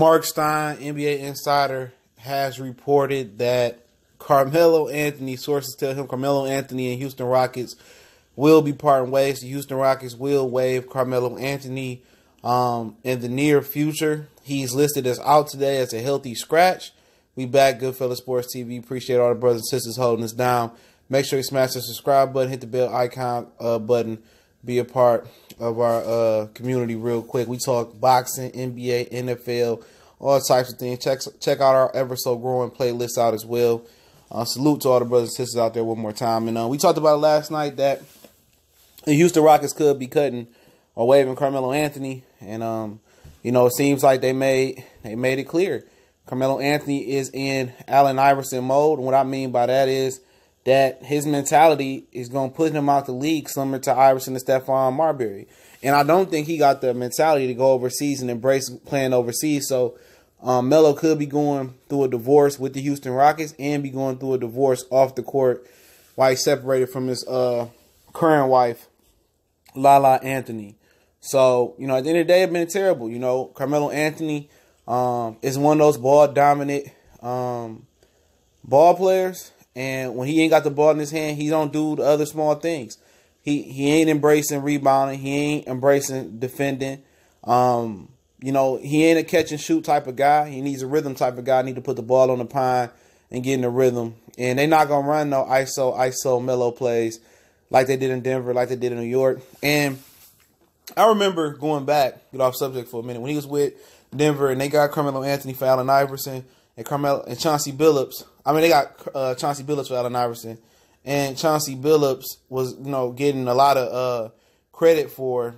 Mark Stein, NBA insider, has reported that Carmelo Anthony, sources tell him Carmelo Anthony and Houston Rockets will be parting ways. The Houston Rockets will waive Carmelo Anthony in the near future. He's listed as out today as a healthy scratch. We back, Goodfellas Sports TV. Appreciate all the brothers and sisters holding us down. Make sure you smash the subscribe button, hit the bell icon button, be a part of our community real quick. We talk boxing, NBA, NFL, all types of things. Check out our ever so growing playlist out as well. Salute to all the brothers and sisters out there one more time. And we talked about it last night that the Houston Rockets could be cutting or waiving Carmelo Anthony, and it seems like they made it clear. Carmelo Anthony is in Allen Iverson mode. And what I mean by that is that his mentality is going to put him out the league similar to Iverson and Stephon Marbury. And I don't think he got the mentality to go overseas and embrace playing overseas. So Melo could be going through a divorce with the Houston Rockets and be going through a divorce off the court while he's separated from his current wife, Lala Anthony. So, at the end of the day, it's been terrible. Carmelo Anthony is one of those ball-dominant ball players. And when he ain't got the ball in his hand, he don't do the other small things. He ain't embracing rebounding. He ain't embracing defending. He ain't a catch and shoot type of guy. He needs a rhythm type of guy. Need to put the ball on the pine and get in the rhythm. And they're not going to run no ISO Melo plays like they did in Denver, like they did in New York. And I remember going back, get off subject for a minute, when he was with Denver and they got Carmelo Anthony for Allen Iverson and Chauncey Billups. They got Chauncey Billups for Allen Iverson. And Chauncey Billups was, getting a lot of credit for,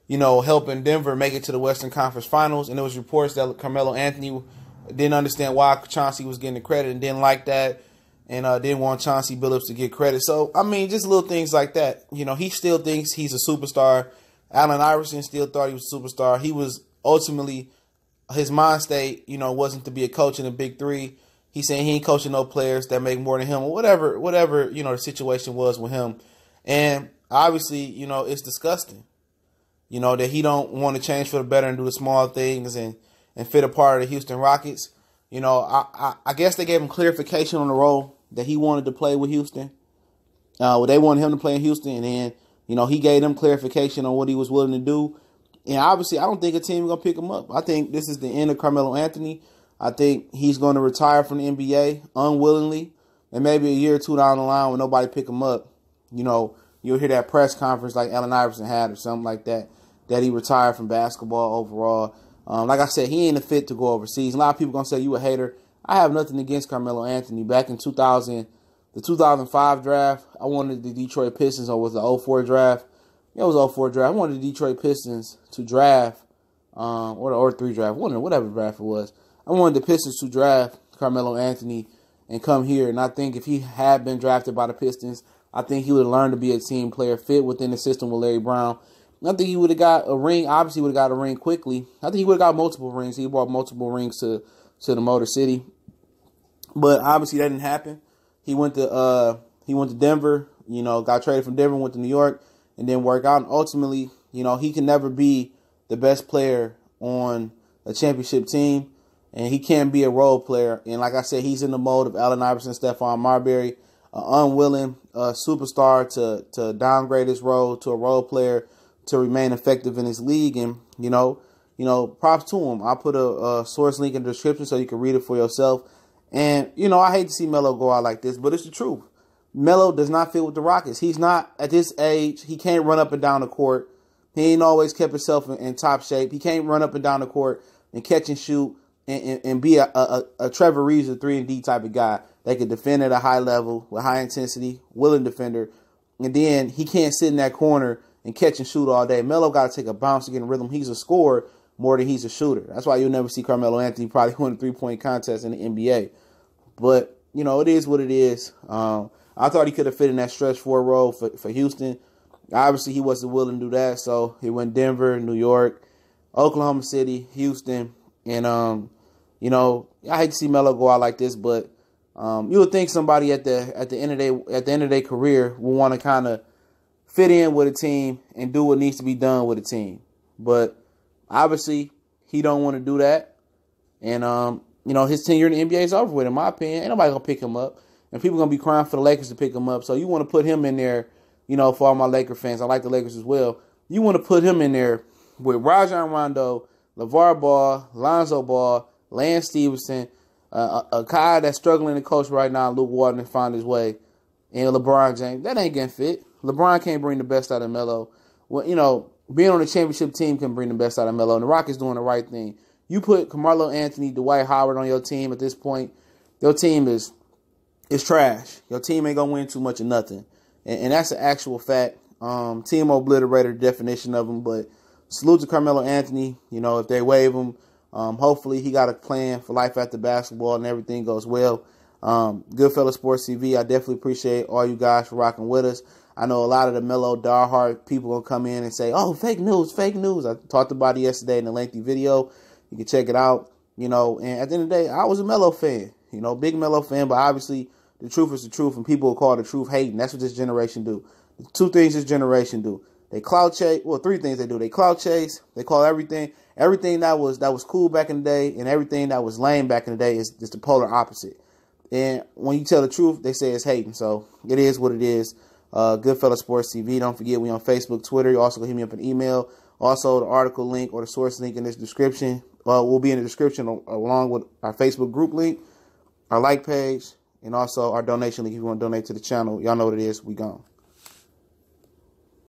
helping Denver make it to the Western Conference Finals. And there was reports that Carmelo Anthony didn't understand why Chauncey was getting the credit and didn't like that. And didn't want Chauncey Billups to get credit. So, just little things like that. He still thinks he's a superstar. Allen Iverson still thought he was a superstar. He was ultimately, his mind state, wasn't to be a coach in the Big Three. He's saying he ain't coaching no players that make more than him or whatever, the situation was with him. And obviously, it's disgusting, that he don't want to change for the better and do the small things and fit a part of the Houston Rockets. I guess they gave him clarification on the role that he wanted to play with Houston. They wanted him to play in Houston, and then, he gave them clarification on what he was willing to do. And obviously, I don't think a team is going to pick him up. I think this is the end of Carmelo Anthony. I think he's going to retire from the NBA unwillingly. And maybe a year or two down the line when nobody pick him up, you'll hear that press conference like Allen Iverson had or something like that, that he retired from basketball overall. Like I said, he ain't a fit to go overseas. A lot of people going to say you a hater. I have nothing against Carmelo Anthony. Back in the 2005 draft, I wanted the Detroit Pistons, or was the 04 draft? Yeah, it was 04 draft. I wanted the Detroit Pistons to draft, or 03 draft, whatever draft it was. I wanted the Pistons to draft Carmelo Anthony and come here. And I think if he had been drafted by the Pistons, I think he would have learned to be a team player, fit within the system with Larry Brown. I think he would have got a ring. Obviously, would have got a ring quickly. I think he would have got multiple rings. He brought multiple rings to the Motor City, but obviously that didn't happen. He went to Denver. Got traded from Denver, went to New York, and then worked out. And ultimately, he can never be the best player on a championship team, and he can't be a role player. And like I said, he's in the mode of Allen Iverson, Stephon Marbury, an unwilling superstar to downgrade his role to a role player to remain effective in his league. And, props to him. I'll put a source link in the description so you can read it for yourself. And, I hate to see Melo go out like this, but it's the truth. Melo does not fit with the Rockets. He's not, at this age, he can't run up and down the court. He ain't always kept himself in top shape. He can't run up and down the court and catch and shoot and be a Trevor Reeves, a 3-and-D type of guy that can defend at a high level with high intensity, willing defender. And then he can't sit in that corner and catch and shoot all day. Melo got to take a bounce to get in rhythm. He's a scorer more than he's a shooter. That's why you'll never see Carmelo Anthony probably win a 3-point contest in the NBA. But, it is what it is. I thought he could have fit in that stretch 4 role for Houston. Obviously, he wasn't willing to do that, so he went Denver, New York, Oklahoma City, Houston. And, I hate to see Melo go out like this, but you would think somebody at the end of their career will want to kind of fit in with a team and do what needs to be done with a team. But obviously, he don't want to do that. And, you know, his tenure in the NBA is over with, in my opinion. Ain't nobody going to pick him up. And people going to be crying for the Lakers to pick him up. So you want to put him in there, you know, for all my Laker fans. I like the Lakers as well. You want to put him in there with Rajon Rondo, LeVar Ball, Lonzo Ball, Lance Stevenson, a guy that's struggling to coach right now, Luke Walton, to find his way, and LeBron James. That ain't getting fit. LeBron can't bring the best out of Melo. Well, you know, being on a championship team can bring the best out of Melo, and the Rockets doing the right thing. You put Carmelo Anthony, Dwight Howard on your team at this point, your team is trash. Your team ain't going to win too much of nothing. And that's an actual fact. Team obliterator definition of him, but salute to Carmelo Anthony. You know, if they waive him, hopefully he got a plan for life after basketball and everything goes well. Goodfellas Sports TV, I definitely appreciate all you guys for rocking with us. I know a lot of the Melo diehard people will come in and say, oh, fake news, fake news. I talked about it yesterday in a lengthy video. You can check it out, you know. And at the end of the day, I was a Melo fan, you know, big Melo fan. But obviously, the truth is the truth, and people will call the truth hating. That's what this generation do. The two things this generation do. They clout chase. Well, three things they do. They clout chase. They call everything that was cool back in the day, and everything that was lame back in the day is the polar opposite. And when you tell the truth, they say it's hating. So it is what it is. Goodfellas Sports TV. Don't forget, we on Facebook, Twitter. You also can hit me up an email. Also, the article link or the source link in this description will be in the description along with our Facebook group link, our like page, and also our donation link if you want to donate to the channel. Y'all know what it is. We gone.